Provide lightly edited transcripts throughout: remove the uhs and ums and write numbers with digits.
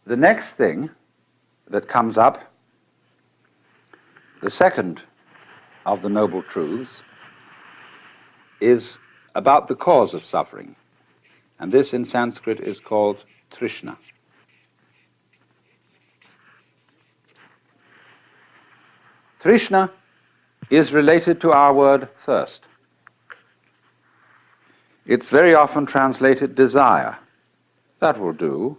The next thing that comes up, the second of the Noble Truths, is about the cause of suffering. And this in Sanskrit is called Trishna. Trishna is related to our word thirst. It's very often translated desire. That will do.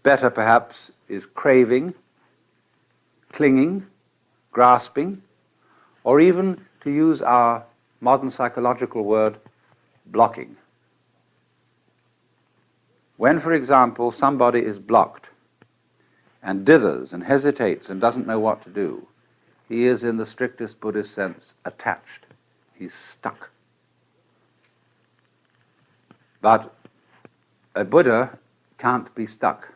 Better perhaps is craving, clinging, grasping, or even, to use our modern psychological word, blocking. When, for example, somebody is blocked and dithers and hesitates and doesn't know what to do, he is, in the strictest Buddhist sense, attached. He's stuck. But a Buddha can't be stuck.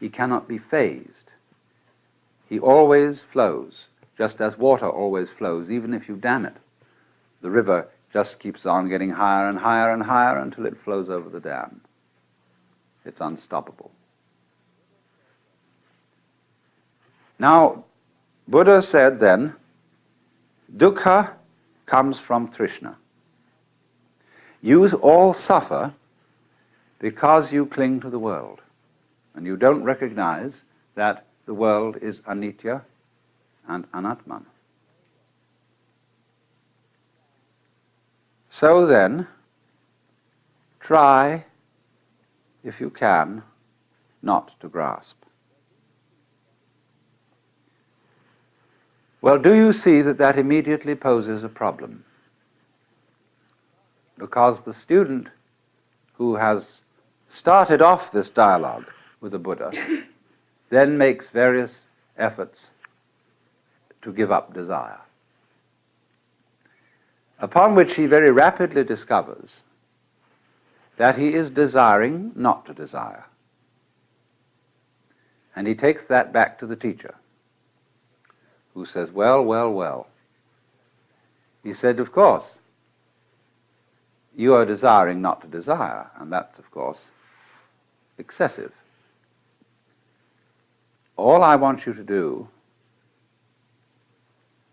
He cannot be phased. He always flows, just as water always flows, even if you dam it. The river just keeps on getting higher and higher and higher until it flows over the dam. It's unstoppable. Now, Buddha said then, dukkha comes from Trishna. You all suffer because you cling to the world, and you don't recognize that the world is anitya and anatman. So then, try, if you can, not to grasp. Well, do you see that that immediately poses a problem? Because the student who has started off this dialogue with the Buddha then makes various efforts to give up desire, upon which he very rapidly discovers that he is desiring not to desire. And he takes that back to the teacher, who says, well, well, well. He said, of course, you are desiring not to desire, and that's, of course, excessive. All I want you to do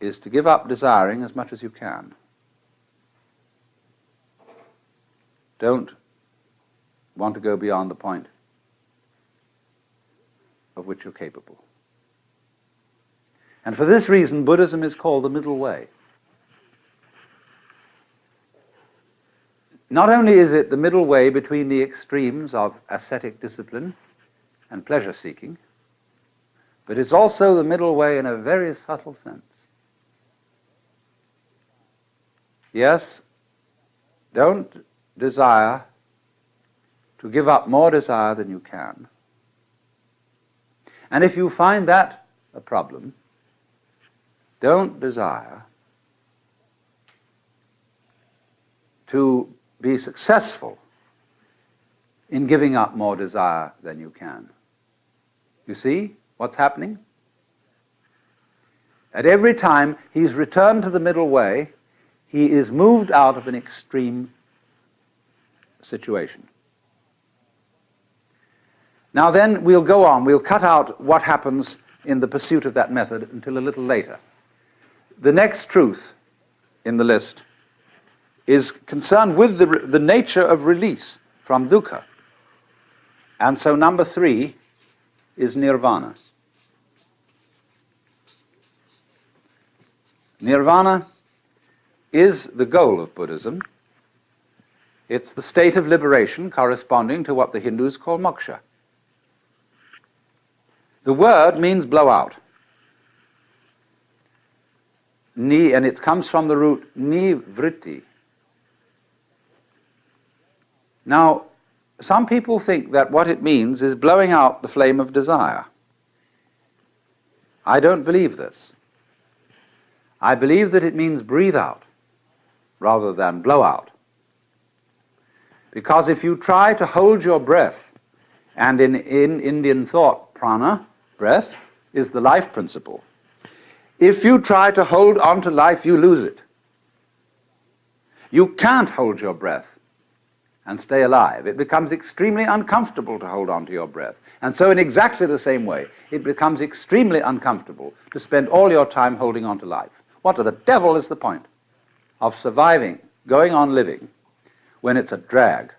is to give up desiring as much as you can. Don't want to go beyond the point of which you're capable. And for this reason, Buddhism is called the middle way. Not only is it the middle way between the extremes of ascetic discipline and pleasure-seeking, but it's also the middle way in a very subtle sense. Yes, don't desire to give up more desire than you can. And if you find that a problem, don't desire to be successful in giving up more desire than you can. You see what's happening? At every time he's returned to the middle way, he is moved out of an extreme situation. Now then, we'll go on. We'll cut out what happens in the pursuit of that method until a little later. The next truth in the list is concerned with the nature of release from dukkha. And so number 3 is nirvana. Nirvana is the goal of Buddhism. It's the state of liberation corresponding to what the Hindus call moksha. The word means blow out. And it comes from the root nivritti. Now, some people think that what it means is blowing out the flame of desire. I don't believe this. I believe that it means breathe out rather than blow out. Because if you try to hold your breath, and in Indian thought, prana, breath, is the life principle. If you try to hold on to life, you lose it. You can't hold your breath and stay alive. It becomes extremely uncomfortable to hold on to your breath. And so in exactly the same way, it becomes extremely uncomfortable to spend all your time holding on to life. What the devil is the point of surviving, going on living, when it's a drag?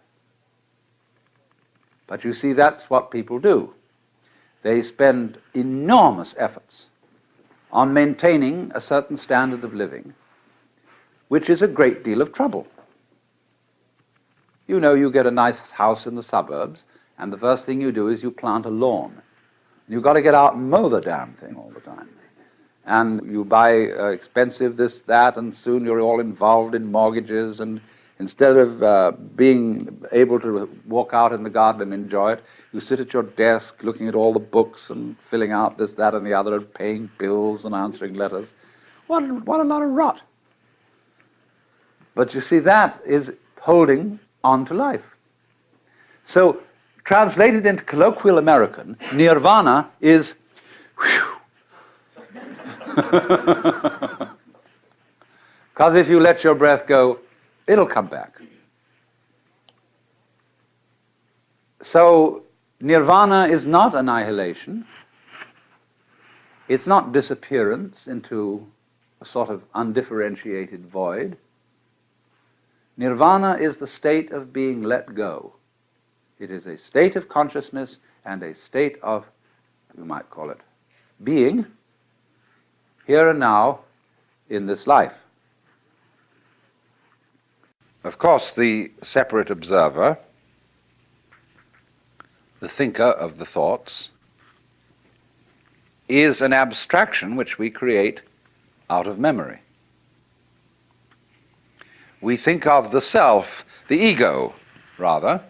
But you see, that's what people do. They spend enormous efforts on maintaining a certain standard of living, which is a great deal of trouble. You know, you get a nice house in the suburbs, and the first thing you do is you plant a lawn. You've got to get out and mow the damn thing all the time. And you buy expensive this, that, and soon you're all involved in mortgages, and instead of being able to walk out in the garden and enjoy it, you sit at your desk looking at all the books and filling out this, that, and the other, and paying bills and answering letters. What a lot of rot. But you see, that is holding on to life. So, translated into colloquial American, nirvana is because if you let your breath go, it'll come back. So nirvana is not annihilation. It's not disappearance into a sort of undifferentiated void. Nirvana is the state of being let go. It is a state of consciousness and a state of, you might call it, being here and now in this life. Of course, the separate observer, the thinker of the thoughts, is an abstraction which we create out of memory. We think of the self, the ego, rather,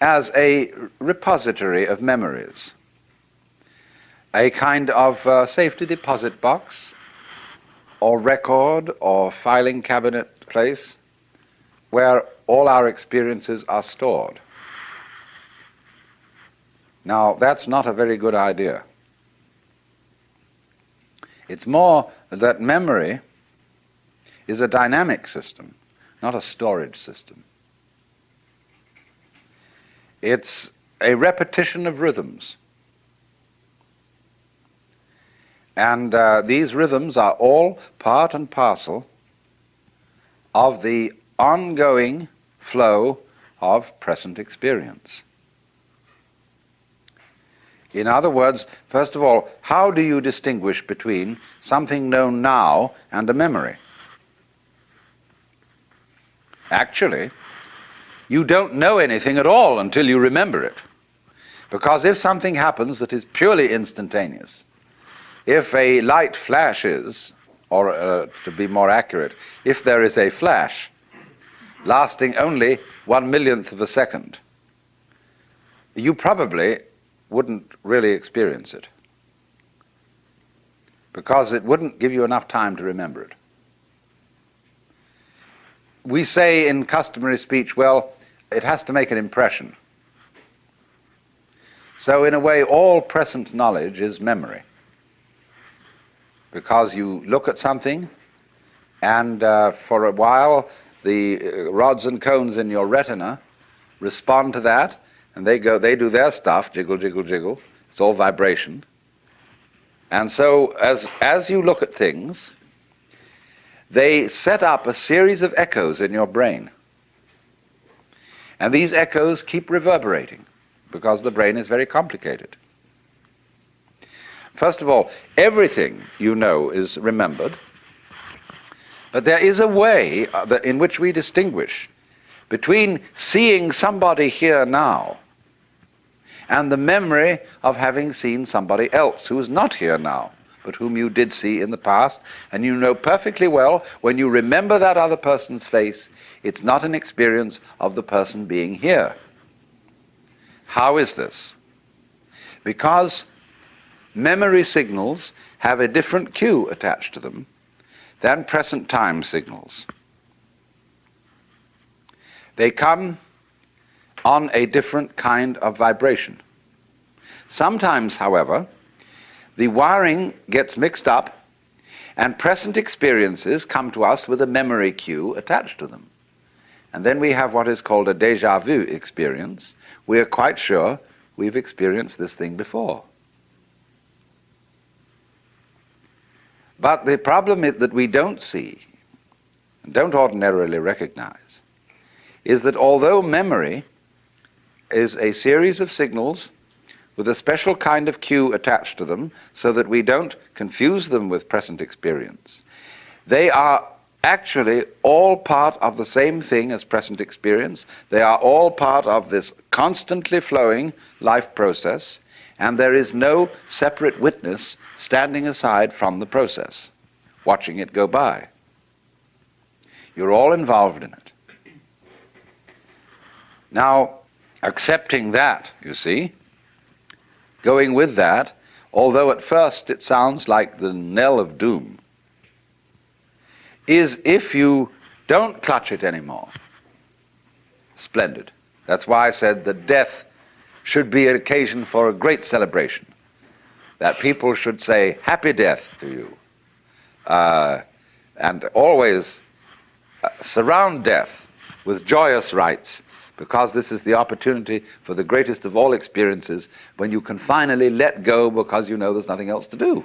as a repository of memories, a kind of safety deposit box or record or filing cabinet place where all our experiences are stored. Now, that's not a very good idea. It's more that memory is a dynamic system, not a storage system. It's a repetition of rhythms. And these rhythms are all part and parcel of the ongoing flow of present experience. In other words, first of all, how do you distinguish between something known now and a memory? Actually, you don't know anything at all until you remember it. Because if something happens that is purely instantaneous, if a light flashes, or to be more accurate, if there is a flash lasting only 1/1,000,000th of a second, you probably wouldn't really experience it, because it wouldn't give you enough time to remember it. We say in customary speech, well, it has to make an impression. So in a way, all present knowledge is memory, because you look at something and for a while the rods and cones in your retina respond to that, and they do their stuff, jiggle, jiggle, jiggle. It's all vibration. And so as you look at things, they set up a series of echoes in your brain. And these echoes keep reverberating, because the brain is very complicated. First of all, everything you know is remembered, but there is a way in which we distinguish between seeing somebody here now and the memory of having seen somebody else who is not here now, but whom you did see in the past, and you know perfectly well when you remember that other person's face, it's not an experience of the person being here. How is this? Because memory signals have a different cue attached to them than present time signals. They come on a different kind of vibration. Sometimes, however, the wiring gets mixed up and present experiences come to us with a memory cue attached to them. And then we have what is called a déjà vu experience. We are quite sure we've experienced this thing before. But the problem that we don't see, don't ordinarily recognize, is that although memory is a series of signals with a special kind of cue attached to them so that we don't confuse them with present experience, they are actually all part of the same thing as present experience. They are all part of this constantly flowing life process, and there is no separate witness standing aside from the process, watching it go by. You're all involved in it. Now, accepting that, you see, going with that, although at first it sounds like the knell of doom, is if you don't clutch it anymore. Splendid. That's why I said that death should be an occasion for a great celebration, that people should say, happy death to you, and always surround death with joyous rites, because this is the opportunity for the greatest of all experiences, when you can finally let go because you know there's nothing else to do.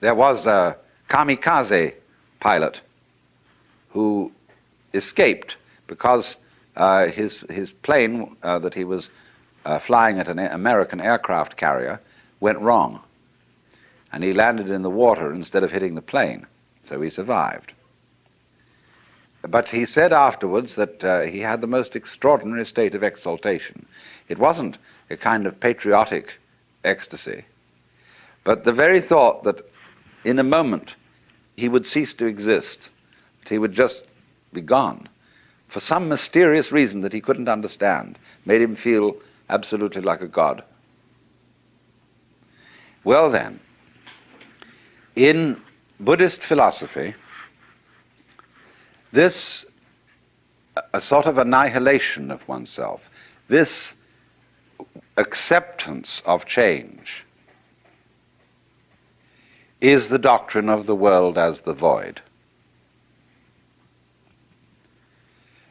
There was a kamikaze pilot who escaped because his plane that he was flying at an American aircraft carrier went wrong, and he landed in the water instead of hitting the plane, so he survived. But he said afterwards that he had the most extraordinary state of exaltation. It wasn't a kind of patriotic ecstasy, but the very thought that in a moment he would cease to exist, that he would just be gone, for some mysterious reason that he couldn't understand, made him feel absolutely like a god. Well then, in Buddhist philosophy, this a sort of annihilation of oneself, this acceptance of change, is the doctrine of the world as the void.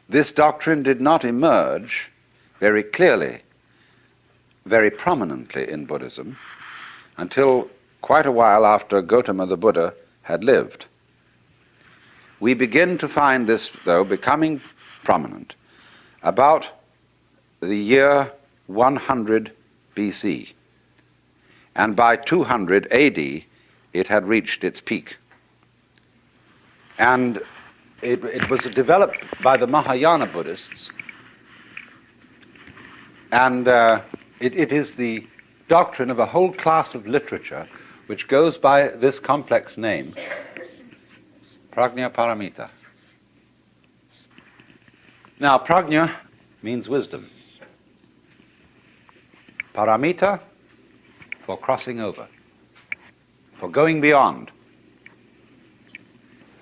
This doctrine did not emerge very clearly, very prominently in Buddhism until quite a while after Gautama the Buddha had lived. We begin to find this, though, becoming prominent about the year 100 BC. And by 200 AD, it had reached its peak. And it was developed by the Mahayana Buddhists, and it is the doctrine of a whole class of literature which goes by this complex name, Prajna Paramita. Now, Prajna means wisdom. Paramita, for crossing over, for going beyond.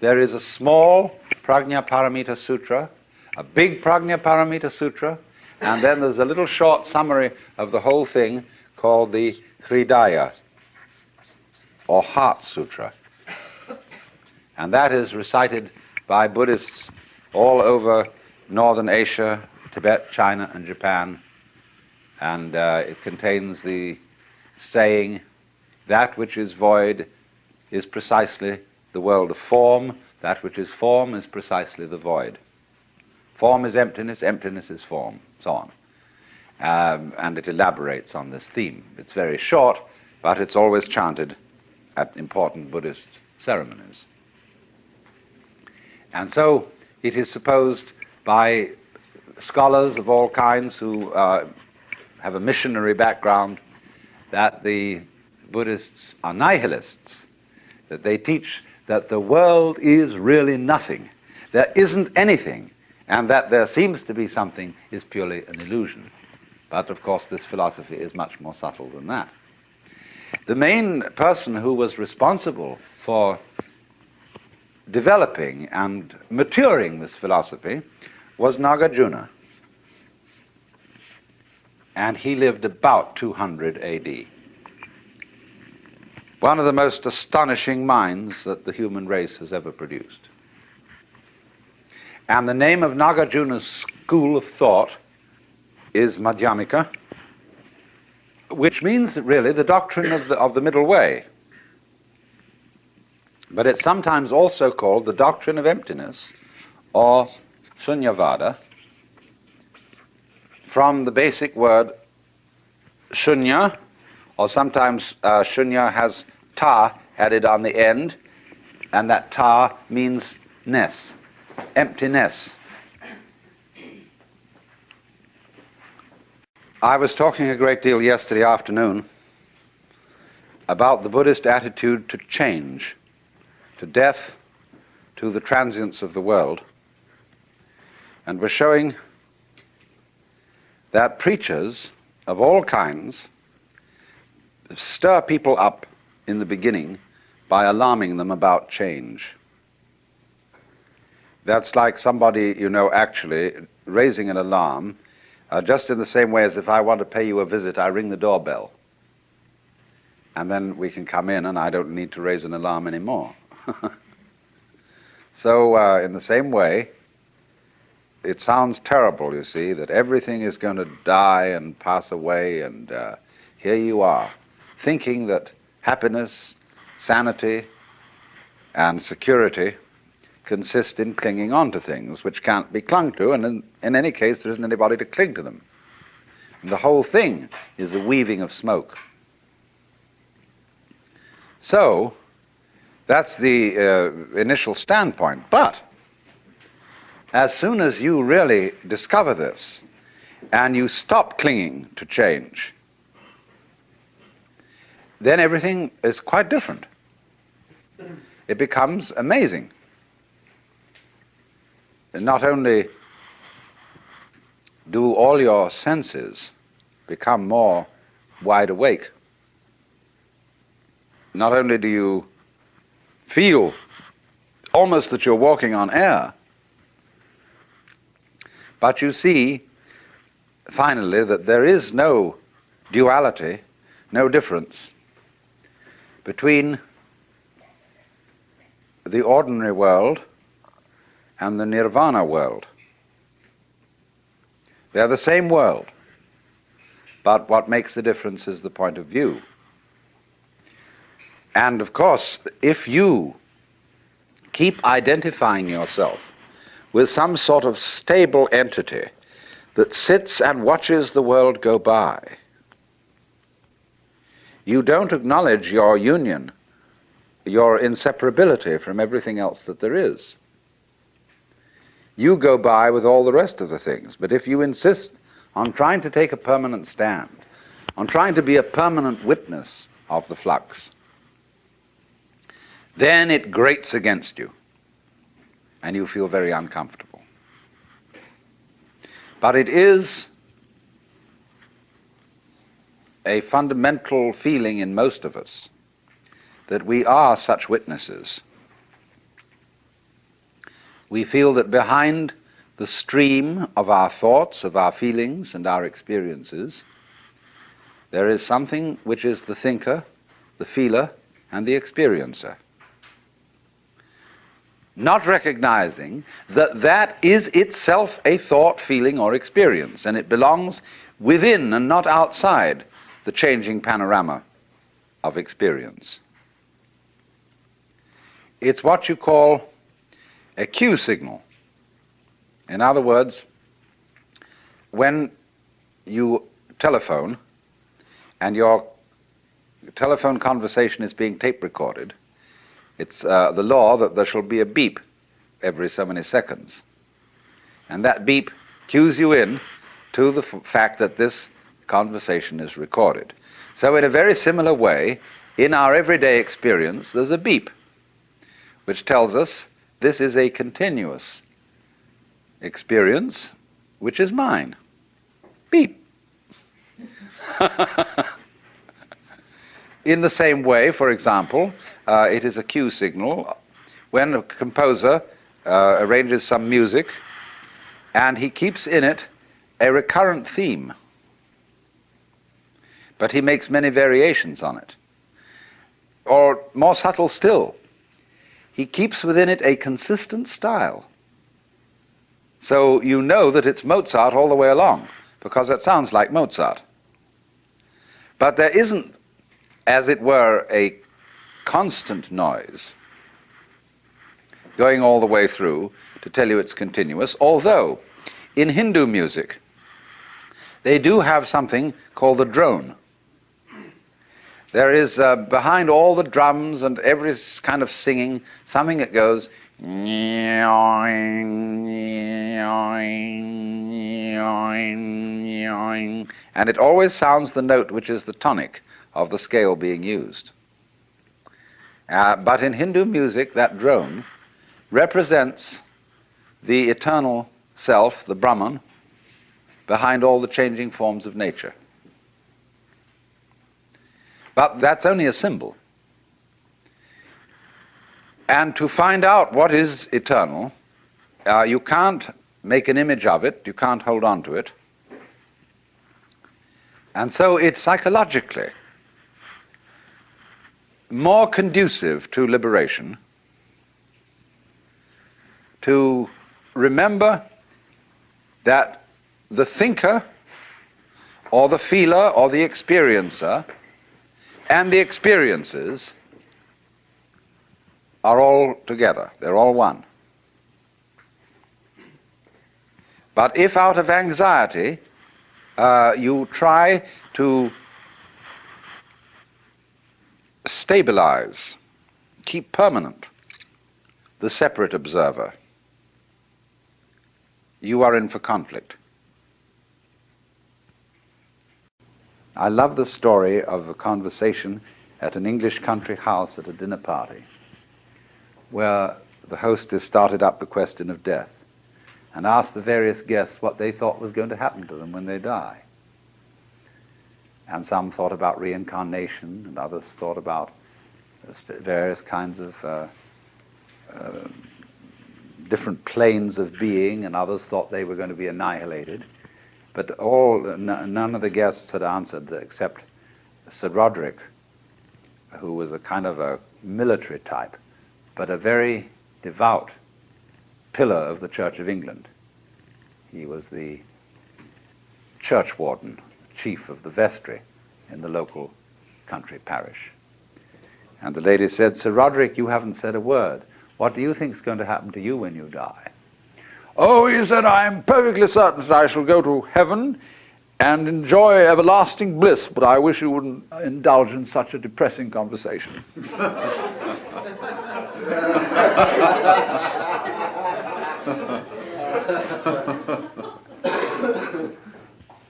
There is a small Prajna Paramita Sutra, a big Prajna Paramita Sutra, and then there's a little short summary of the whole thing called the Hridaya, or Heart Sutra. And that is recited by Buddhists all over Northern Asia, Tibet, China, and Japan. And it contains the saying, that which is void is precisely the world of form, that which is form is precisely the void. Form is emptiness, emptiness is form, so on. And it elaborates on this theme. It's very short, but it's always chanted at important Buddhist ceremonies. And so it is supposed by scholars of all kinds who have a missionary background that the Buddhists are nihilists, that they teach that the world is really nothing, there isn't anything, and that there seems to be something is purely an illusion. But of course this philosophy is much more subtle than that. The main person who was responsible for developing and maturing this philosophy was Nagarjuna, and he lived about 200 AD. One of the most astonishing minds that the human race has ever produced. And the name of Nagarjuna's school of thought is Madhyamika, which means really the doctrine of the middle way. But it's sometimes also called the doctrine of emptiness, or Shunyavada, from the basic word shunya, or sometimes shunya has ta added on the end, and that ta means ness, emptiness. I was talking a great deal yesterday afternoon about the Buddhist attitude to change, to death, to the transience of the world, and was showing that preachers of all kinds stir people up in the beginning by alarming them about change. That's like somebody, actually raising an alarm, just in the same way as if I want to pay you a visit, I ring the doorbell. And then we can come in and I don't need to raise an alarm anymore. So in the same way, it sounds terrible, you see, that everything is going to die and pass away, and here you are, thinking that happiness, sanity, and security consist in clinging on to things which can't be clung to, and in any case there isn't anybody to cling to them. And the whole thing is the weaving of smoke. So that's the initial standpoint. But as soon as you really discover this and you stop clinging to change, then everything is quite different. It becomes amazing. And not only do all your senses become more wide awake, not only do you feel almost that you're walking on air, but you see finally that there is no duality, no difference between the ordinary world and the nirvana world. They're the same world, but what makes the difference is the point of view. And of course, if you keep identifying yourself with some sort of stable entity that sits and watches the world go by, you don't acknowledge your union, your inseparability from everything else that there is. You go by with all the rest of the things. But if you insist on trying to take a permanent stand, on trying to be a permanent witness of the flux, then it grates against you, and you feel very uncomfortable. But it is a fundamental feeling in most of us that we are such witnesses. We feel that behind the stream of our thoughts, of our feelings, and our experiences, there is something which is the thinker, the feeler, and the experiencer. Not recognizing that that is itself a thought, feeling, or experience, and it belongs within and not outside the changing panorama of experience. It's what you call a cue signal. In other words, when you telephone and your telephone conversation is being tape recorded, it's the law that there shall be a beep every so many seconds. And that beep cues you in to the fact that this conversation is recorded. So in a very similar way, in our everyday experience, there's a beep which tells us this is a continuous experience, which is mine. Beep. In the same way, for example, it is a cue signal when a composer arranges some music and he keeps in it a recurrent theme, but he makes many variations on it. Or more subtle still, he keeps within it a consistent style. So you know that it's Mozart all the way along, because it sounds like Mozart. But there isn't, as it were, a constant noise going all the way through to tell you it's continuous, although in Hindu music they do have something called the drone. There is, behind all the drums and every kind of singing, something that goes, and it always sounds the note which is the tonic of the scale being used. But in Hindu music, that drone represents the eternal self, the Brahman, behind all the changing forms of nature. But that's only a symbol. And to find out what is eternal, you can't make an image of it, you can't hold on to it. And so it's psychologically more conducive to liberation to remember that the thinker or the feeler or the experiencer and the experiences are all together. They're all one. But if out of anxiety you try to stabilize, keep permanent the separate observer, you are in for conflict. I love the story of a conversation at an English country house at a dinner party, where the hostess started up the question of death and asked the various guests what they thought was going to happen to them when they die. And some thought about reincarnation, and others thought about various kinds of different planes of being, and others thought they were going to be annihilated. But none of the guests had answered except Sir Roderick, who was a kind of a military type, but a very devout pillar of the Church of England. He was the church warden, chief of the vestry in the local country parish. And the lady said, "Sir Roderick, you haven't said a word. What do you think is going to happen to you when you die?" "Oh," he said, "I am perfectly certain that I shall go to heaven and enjoy everlasting bliss, but I wish you wouldn't indulge in such a depressing conversation."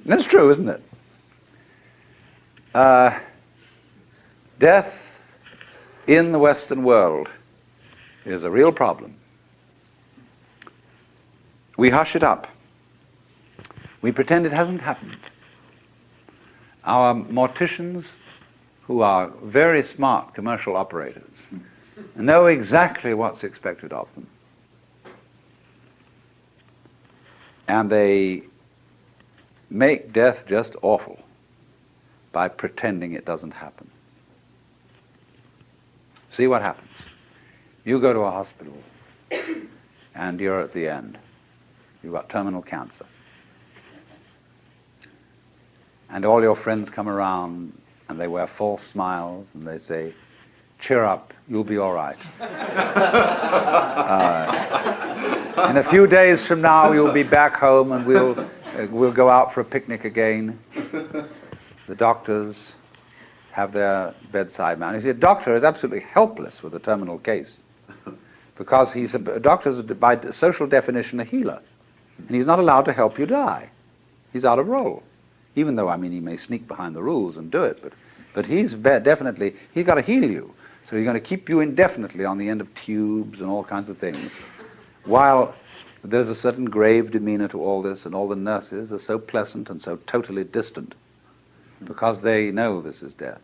That's true, isn't it? Death in the Western world is a real problem. We hush it up. We pretend it hasn't happened. Our morticians, who are very smart commercial operators, know exactly what's expected of them. And they make death just awful by pretending it doesn't happen. See what happens. You go to a hospital and you're at the end. You've got terminal cancer. And all your friends come around and they wear false smiles and they say, "Cheer up, you'll be all right. In a few days from now, you'll be back home and we'll go out for a picnic again." The doctors have their bedside manner. You see, a doctor is absolutely helpless with a terminal case because a doctor's, by social definition, a healer. And he's not allowed to help you die. He's out of role. Even though, he may sneak behind the rules and do it, but he's definitely, he's got to heal you. So he's going to keep you indefinitely on the end of tubes and all kinds of things. While there's a certain grave demeanor to all this, and all the nurses are so pleasant and so totally distant because they know this is death.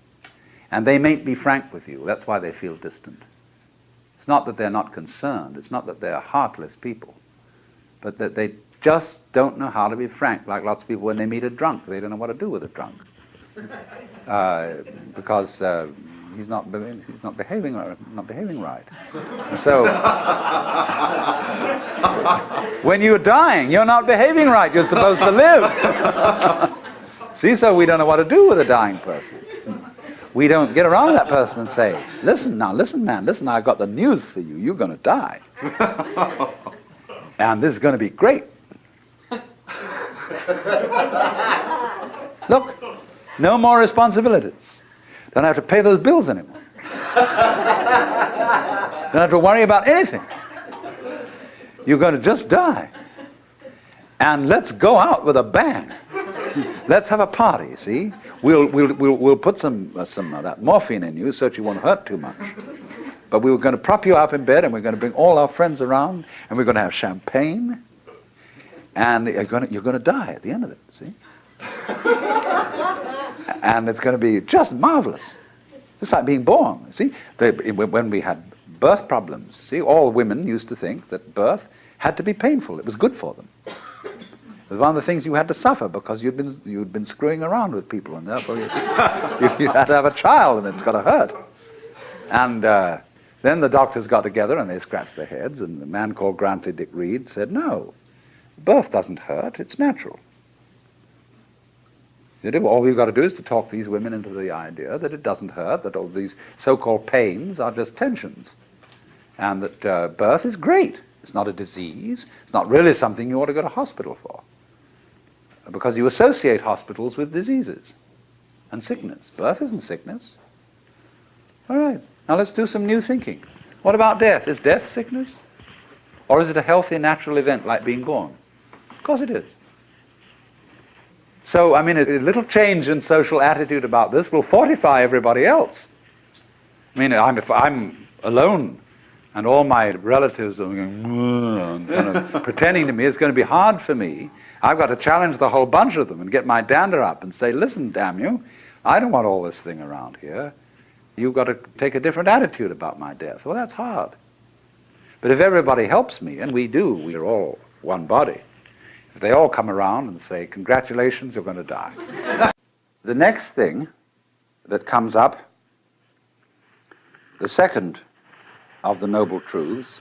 And they mayn't be frank with you. That's why they feel distant. It's not that they're not concerned. It's not that they're heartless people, but that they just don't know how to be frank, like lots of people when they meet a drunk. They don't know what to do with a drunk. Because, he's not behaving right. So when you're dying, you're not behaving right. You're supposed to live. See, so we don't know what to do with a dying person. We don't get around that person and say, listen, man, listen, I've got the news for you. You're going to die. And this is going to be great. Look, no more responsibilities. Don't have to pay those bills anymore. Don't have to worry about anything. You're going to just die. And let's go out with a bang. Let's have a party, see? We'll put some of that morphine in you so that you won't hurt too much. But we were going to prop you up in bed, and we're going to bring all our friends around, and we're going to have champagne, and you're going to die at the end of it, see? And it's going to be just marvelous. Just like being born, see? When we had birth problems, see, all women used to think that birth had to be painful. It was good for them. It was one of the things you had to suffer because you'd been screwing around with people, and therefore you had to have a child, and it's got to hurt. And then the doctors got together and they scratched their heads, and the man called Grantley Dick Reed said, no, birth doesn't hurt, it's natural. All we've got to do is to talk these women into the idea that it doesn't hurt, that all these so-called pains are just tensions, and that birth is great. It's not a disease. It's not really something you ought to go to hospital for, because you associate hospitals with diseases and sickness. Birth isn't sickness. All right, now let's do some new thinking. What about death? Is death sickness? Or is it a healthy, natural event like being born? Of course it is. So, I mean, a little change in social attitude about this will fortify everybody else. I mean, if I'm alone and all my relatives are going, kind of pretending to me, it's going to be hard for me. I've got to challenge the whole bunch of them and get my dander up and say, listen, damn you, I don't want all this thing around here. You've got to take a different attitude about my death. Well, that's hard. But if everybody helps me, and we do, we're all one body, if they all come around and say, congratulations, you're going to die. The next thing that comes up, the second of the Noble Truths,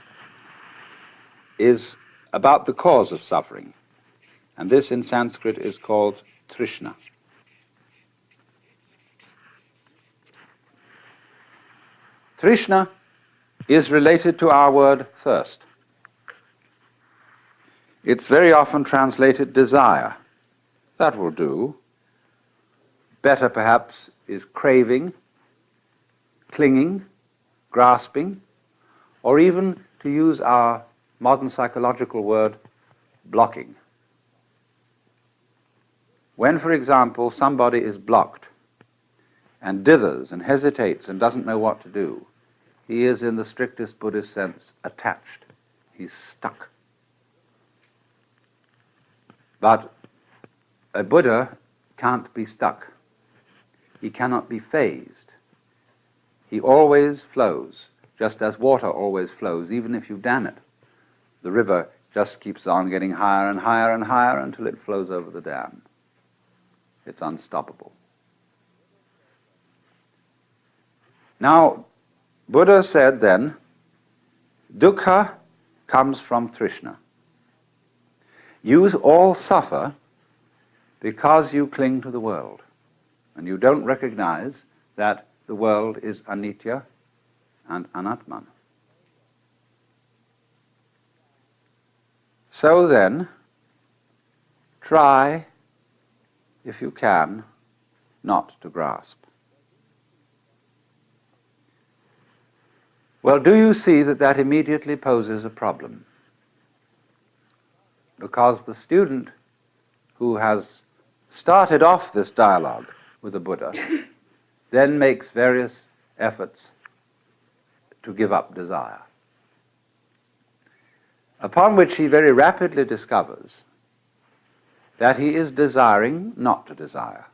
is about the cause of suffering. And this in Sanskrit is called Trishna. Trishna is related to our word thirst. It's very often translated desire. That will do. Better, perhaps, is craving, clinging, grasping, or even, to use our modern psychological word, blocking. When, for example, somebody is blocked and dithers and hesitates and doesn't know what to do, he is, in the strictest Buddhist sense, attached. He's stuck. But a Buddha can't be stuck. He cannot be phased. He always flows, just as water always flows, even if you dam it. The river just keeps on getting higher and higher and higher until it flows over the dam. It's unstoppable. Now, Buddha said then, dukkha comes from Trishna. You all suffer because you cling to the world, and you don't recognize that the world is anitya and anatman. So then, try, if you can, not to grasp. Well, do you see that that immediately poses a problem? Because the student who has started off this dialogue with the Buddha then makes various efforts to give up desire, upon which he very rapidly discovers that he is desiring not to desire.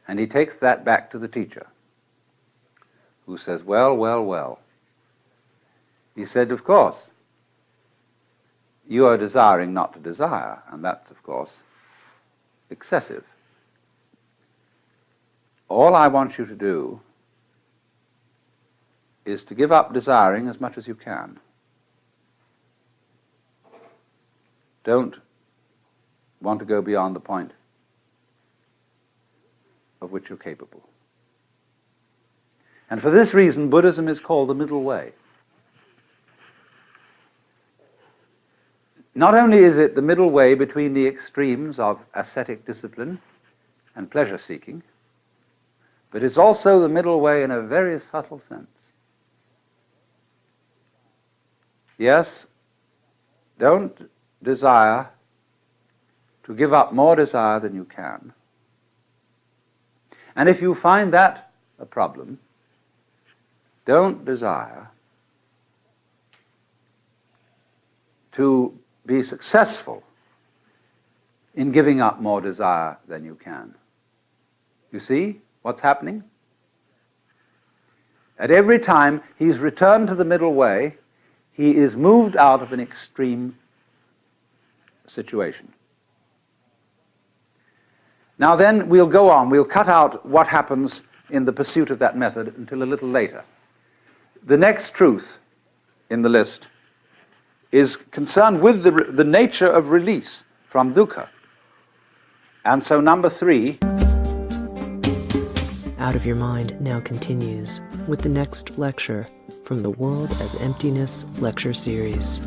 And he takes that back to the teacher, who says, well, well, well. He said, of course, you are desiring not to desire, and that's, of course, excessive. all I want you to do is to give up desiring as much as you can. Don't want to go beyond the point of which you're capable. And for this reason, Buddhism is called the middle way. Not only is it the middle way between the extremes of ascetic discipline and pleasure-seeking, but it's also the middle way in a very subtle sense. Yes, don't desire to give up more desire than you can. And if you find that a problem, don't desire to be successful in giving up more desire than you can. You see what's happening? At every time he's returned to the middle way, he is moved out of an extreme situation. Now then, we'll go on. We'll cut out what happens in the pursuit of that method until a little later. The next truth in the list is concerned with the nature of release from dukkha. And so number 3. Out of Your Mind now continues with the next lecture from the World as Emptiness lecture series.